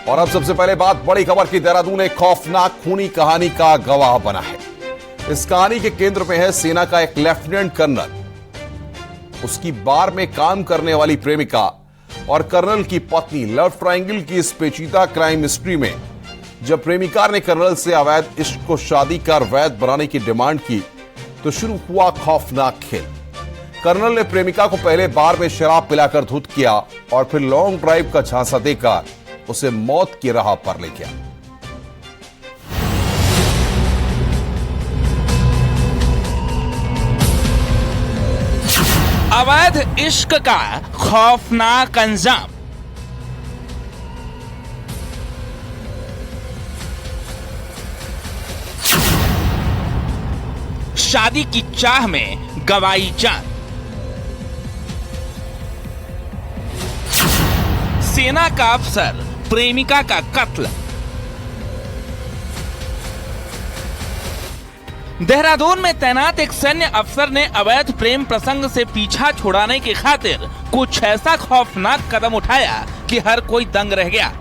और अब सबसे पहले बात बड़ी खबर की। देहरादून एक खौफनाक खूनी कहानी का गवाह बना है। इस कहानी के केंद्र में है सेना का एक लेफ्टिनेंट कर्नल, उसकी बार में काम करने वाली प्रेमिका और कर्नल की पत्नी। लव ट्रायंगल की इस पेचीदा क्राइम हिस्ट्री में जब प्रेमिका ने कर्नल से अवैध इश्क को शादी कर वैध बनाने की डिमांड की तो शुरू हुआ खौफनाक खेल। कर्नल ने प्रेमिका को पहले बार में शराब पिलाकर धुत किया और फिर लॉन्ग ड्राइव का झांसा देकर उसे मौत की राह पर ले गया। अवैध इश्क का खौफनाक अंजाम। शादी की चाह में गंवाई जान। सेना का अफसर प्रेमिका का कत्ल। देहरादून में तैनात एक सैन्य अफसर ने अवैध प्रेम प्रसंग से पीछा छुड़ाने की खातिर कुछ ऐसा खौफनाक कदम उठाया कि हर कोई दंग रह गया।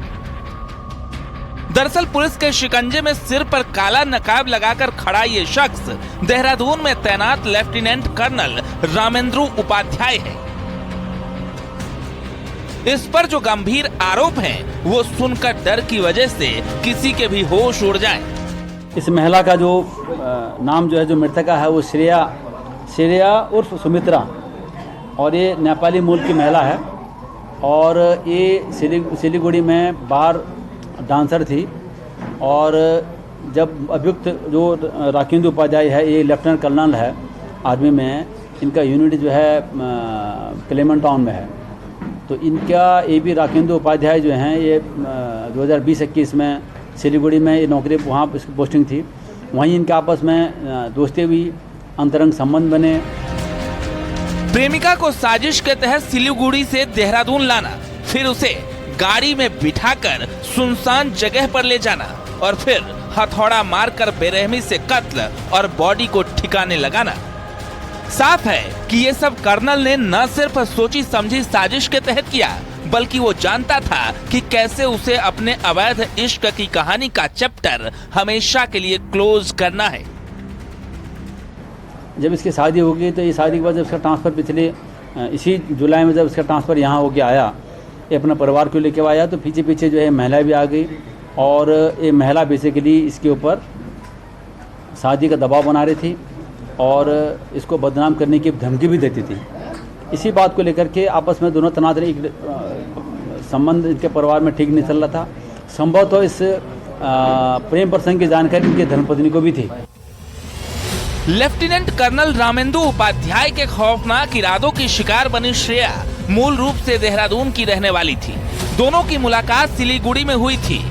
दरअसल पुलिस के शिकंजे में सिर पर काला नकाब लगाकर खड़ा ये शख्स देहरादून में तैनात लेफ्टिनेंट कर्नल रामेंद्र उपाध्याय है। इस पर जो गंभीर आरोप हैं, वो सुनकर डर की वजह से किसी के भी होश उड़ जाए। इस महिला का जो नाम जो है, जो मृतका है, वो श्रेया उर्फ सुमित्रा, और ये नेपाली मूल की महिला है और ये सिलीगुड़ी में बार डांसर थी। और जब अभियुक्त जो राकेंद्र उपाध्याय है, ये लेफ्टिनेंट कर्नल है आर्मी में, इनका यूनिट जो है क्लेमेंट टाउन में है। तो इनका ये भी राकेंद्र उपाध्याय जो हैं, ये 2020-21 में सिलीगुड़ी में ये नौकरी, वहाँ इसकी पोस्टिंग थी। वहीं इनके आपस में दोस्ती हुई, अंतरंग संबंध बने। प्रेमिका को साजिश के तहत सिलीगुड़ी से देहरादून लाना, फिर उसे गाड़ी में बिठाकर सुनसान जगह पर ले जाना और फिर हथौड़ा मारकर बेरहमी से कत्ल और बॉडी को ठिकाने लगाना। साफ है कि ये सब कर्नल ने न सिर्फ सोची समझी साजिश के तहत किया, बल्कि वो जानता था कि कैसे उसे अपने अवैध इश्क की कहानी का चैप्टर हमेशा के लिए क्लोज करना है। जब इसकी शादी होगी तो ये शादी के बाद जब इसका ट्रांसफ़र पिछले इसी जुलाई में जब इसका ट्रांसफ़र यहाँ होके आया, ये अपना परिवार को लेके आया, तो पीछे पीछे जो है महिला भी आ गई और ये महिला बेसिकली इसके ऊपर शादी का दबाव बना रही थी और इसको बदनाम करने की धमकी भी देती थी। इसी बात को लेकर के आपस में दोनों तनाज़ संबंध इनके परिवार में ठीक नहीं चल रहा था। संभवतः इस प्रेम प्रसंग की जानकारी इनके धर्मपत्नी को भी थी। लेफ्टिनेंट कर्नल रामेंद्र उपाध्याय के खौफनाक इरादों की शिकार बनी श्रेया मूल रूप से देहरादून की रहने वाली थी। दोनों की मुलाकात सिलीगुड़ी में हुई थी।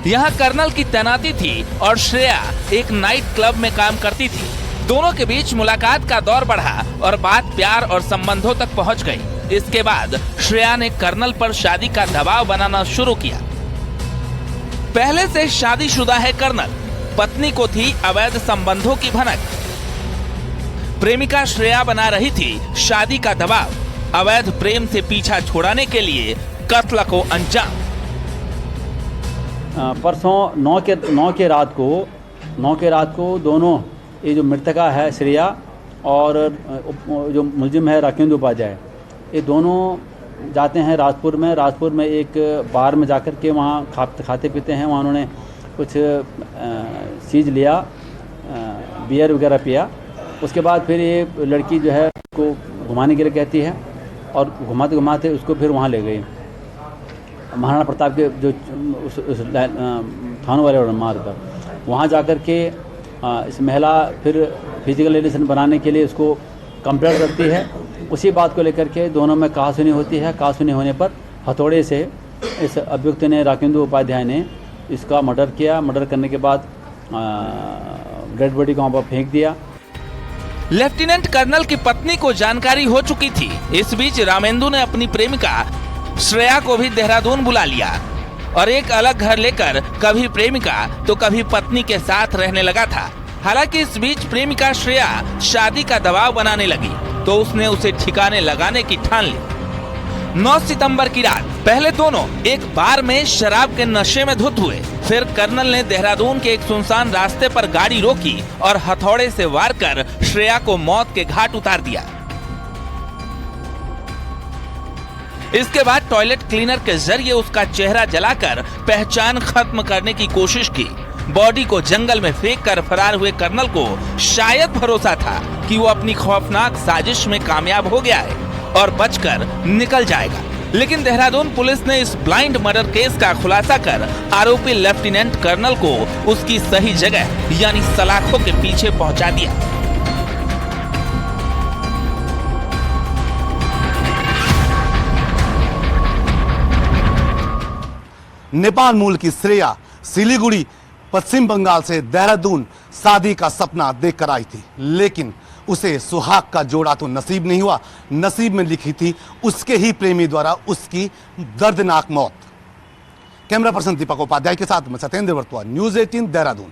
यहाँ कर्नल की तैनाती थी और श्रेया एक नाइट क्लब में काम करती थी। दोनों के बीच मुलाकात का दौर बढ़ा और बात प्यार और संबंधों तक पहुंच गई। इसके बाद श्रेया ने कर्नल पर शादी का दबाव बनाना शुरू किया। पहले से शादीशुदा है कर्नल, पत्नी को थी अवैध संबंधों की भनक। प्रेमिका श्रेया बना रही थी शादी का दबाव, अवैध प्रेम से पीछा छुड़ाने के लिए कत्ल को अंजाम। परसों 9 के रात को दोनों, ये जो मृतका है श्रेया और जो मुलजिम है राकेंद्र उपाध्याय, ये दोनों जाते हैं राजपुर में एक बार में जाकर के वहाँ खाते पीते हैं। वहाँ उन्होंने कुछ चीज़ लिया, बियर वगैरह पिया। उसके बाद फिर ये लड़की जो है उसको घुमाने के लिए कहती है और घुमाते घुमाते उसको फिर वहाँ ले गई, महाराणा प्रताप के जो उस थानों वाले मार्ग पर। वहाँ जाकर के इस महिला फिर फिजिकल रिलेशन बनाने के लिए उसको कंप्लेंट करती है। उसी बात को लेकर के दोनों में कहासुनी होती है। कहासुनी होने पर हथौड़े से इस अभियुक्त ने, राकेंद्र उपाध्याय ने, इसका मर्डर किया। मर्डर करने के बाद डेड बॉडी को वहाँ पर फेंक दिया। लेफ्टिनेंट कर्नल की पत्नी को जानकारी हो चुकी थी। इस बीच रामेंद्र ने अपनी प्रेमिका श्रेया को भी देहरादून बुला लिया और एक अलग घर लेकर कभी प्रेमिका तो कभी पत्नी के साथ रहने लगा था। हालांकि इस बीच प्रेमिका श्रेया शादी का दबाव बनाने लगी तो उसने उसे ठिकाने लगाने की ठान ली। 9 सितंबर की रात पहले दोनों एक बार में शराब के नशे में धुत हुए। फिर कर्नल ने देहरादून के एक सुनसान रास्ते पर गाड़ी रोकी और हथौड़े से वार कर श्रेया को मौत के घाट उतार दिया। इसके बाद टॉयलेट क्लीनर के जरिए उसका चेहरा जलाकर पहचान खत्म करने की कोशिश की। बॉडी को जंगल में फेंक कर फरार हुए कर्नल को शायद भरोसा था कि वो अपनी खौफनाक साजिश में कामयाब हो गया है और बचकर निकल जाएगा। लेकिन देहरादून पुलिस ने इस ब्लाइंड मर्डर केस का खुलासा कर आरोपी लेफ्टिनेंट कर्नल को उसकी सही जगह यानी सलाखों के पीछे पहुंचा दिया। नेपाल मूल की श्रेया सिलीगुड़ी पश्चिम बंगाल से देहरादून शादी का सपना देखकर आई थी, लेकिन उसे सुहाग का जोड़ा तो नसीब नहीं हुआ। नसीब में लिखी थी उसके ही प्रेमी द्वारा उसकी दर्दनाक मौत। कैमरा पर्सन दीपक उपाध्याय के साथ मैं सत्येंद्र वर्तुआ, न्यूज़ 18 देहरादून।